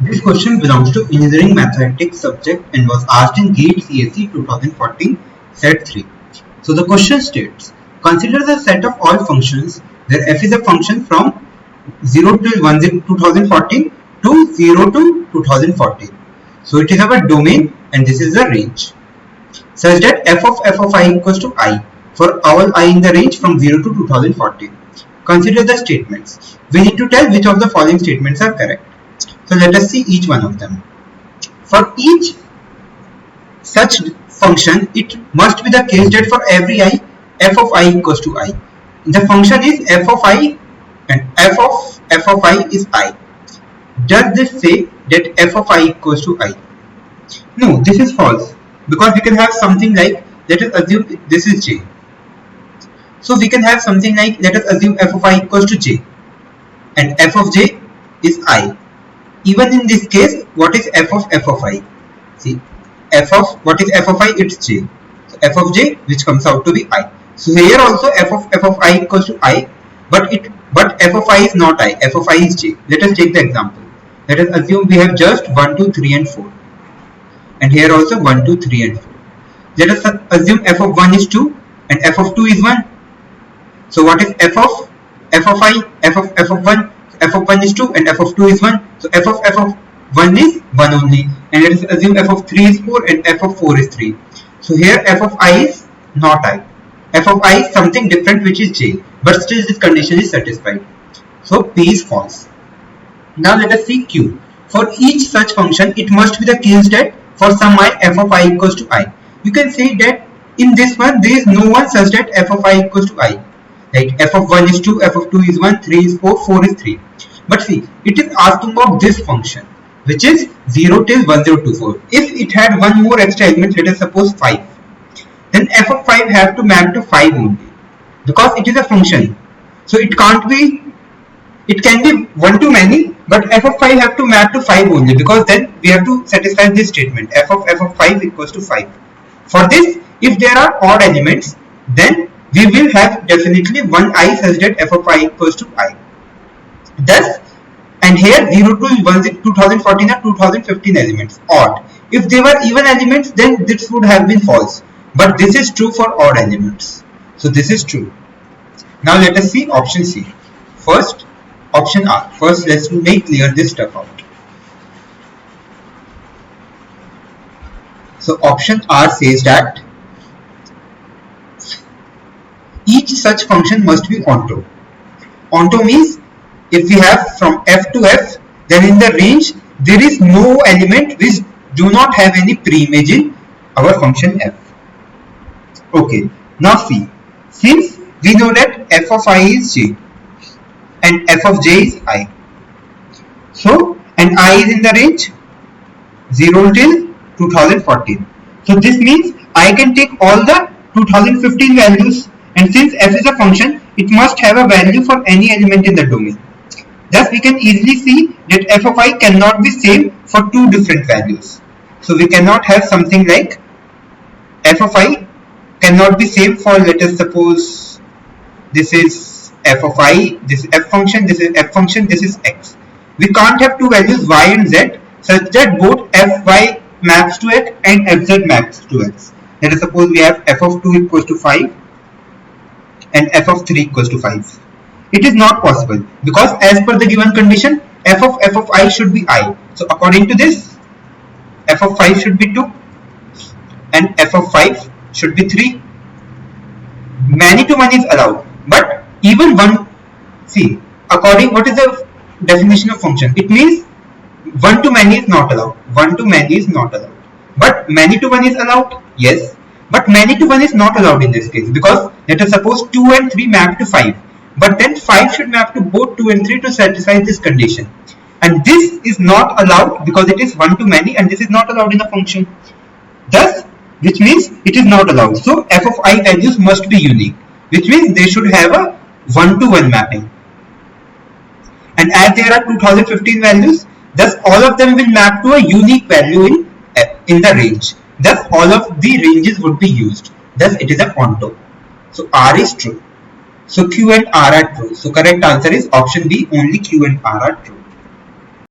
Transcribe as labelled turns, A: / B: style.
A: This question belongs to Engineering Mathematics subject and was asked in GATE CSE 2014 Set 3. So the question states, consider the set of all functions where f is a function from 0 till 2014 to 0 to 2014. So it is our domain and this is the range. Such that f of I equals to I for all I in the range from 0 to 2014. Consider the statements. We need to tell which of the following statements are correct. So let us see each one of them. For each such function, it must be the case that for every I, f of I equals to I. The function is f of I and f of I is I. Does this say that f of I equals to I? No, this is false, because we can have something like, let us assume this is j. So we can have something like, let us assume f of I equals to j and f of j is I. Even in this case, what is f of I? See, what is f of I? It's j. So f of j, which comes out to be I. So here also f of I equals to I, but f of I is not I. F of I is j. Let us take the example. Let us assume we have just 1, 2, 3 and 4. And here also 1, 2, 3 and 4. Let us assume f of 1 is 2 and f of 2 is 1. So what is f of I? F of 1. F of 1 is 2 and f of 2 is 1. So f of 1 is 1 only. And let us assume f of 3 is 4 and f of 4 is 3. So here f of I is not I. F of I is something different, which is j. But still this condition is satisfied. So P is false. Now let us see Q. For each such function, it must be the case that for some I, f of I equals to I. You can say that in this one, there is no one such that f of I equals to I. Like f of 1 is 2, f of 2 is 1, 3 is 4, 4 is 3. But see, it is asking of this function, which is 0 till 1024. If it had one more extra element, let us suppose 5, then f of 5 have to map to 5 only, because it is a function. So it can't be, it can be one to many, but f of 5 have to map to 5 only, because then we have to satisfy this statement, f of 5 equals to 5. For this, if there are odd elements, then we will have definitely one I such that f of I equals to I. Thus, and here 0 to 2014 are 2015 elements, odd. If they were even elements, then this would have been false. But this is true for odd elements. So this is true. Now let us see option C. First, option R. First, let's make clear this stuff out. So option R says that each such function must be onto. Onto means if we have from f to f, then in the range there is no element which do not have any preimage in our function f. Okay, now see, since we know that f of I is j and f of j is I, so and I is in the range 0 till 2014. So this means I can take all the 2015 values, and since f is a function, it must have a value for any element in the domain. Thus, we can easily see that f of I cannot be same for two different values. So we cannot have something like f of I cannot be same for, let us suppose, this is f of I, this is f function, this is f function, this is x. We can't have two values y and z such that both fy maps to x and fz maps to x. Let us suppose we have f of 2 equals to 5 and f of 3 equals to 5. It is not possible, because as per the given condition, f of I should be I. So according to this, f of 5 should be 2 and f of 5 should be 3. Many to many is allowed, but even one, see, according, what is the definition of function? It means one to many is not allowed. One to many is not allowed. But many to one is allowed? Yes. But many to one is not allowed in this case, because let us suppose 2 and 3 map to 5. But then 5 should map to both 2 and 3 to satisfy this condition. And this is not allowed because it is one to many, and this is not allowed in a function. Thus, which means it is not allowed. So f of I values must be unique, which means they should have a 1 to 1 mapping. And as there are 2015 values, thus all of them will map to a unique value in the range. Thus all of the ranges would be used. Thus it is a onto. So R is true. So Q and R are true. So correct answer is option B, only Q and R are true.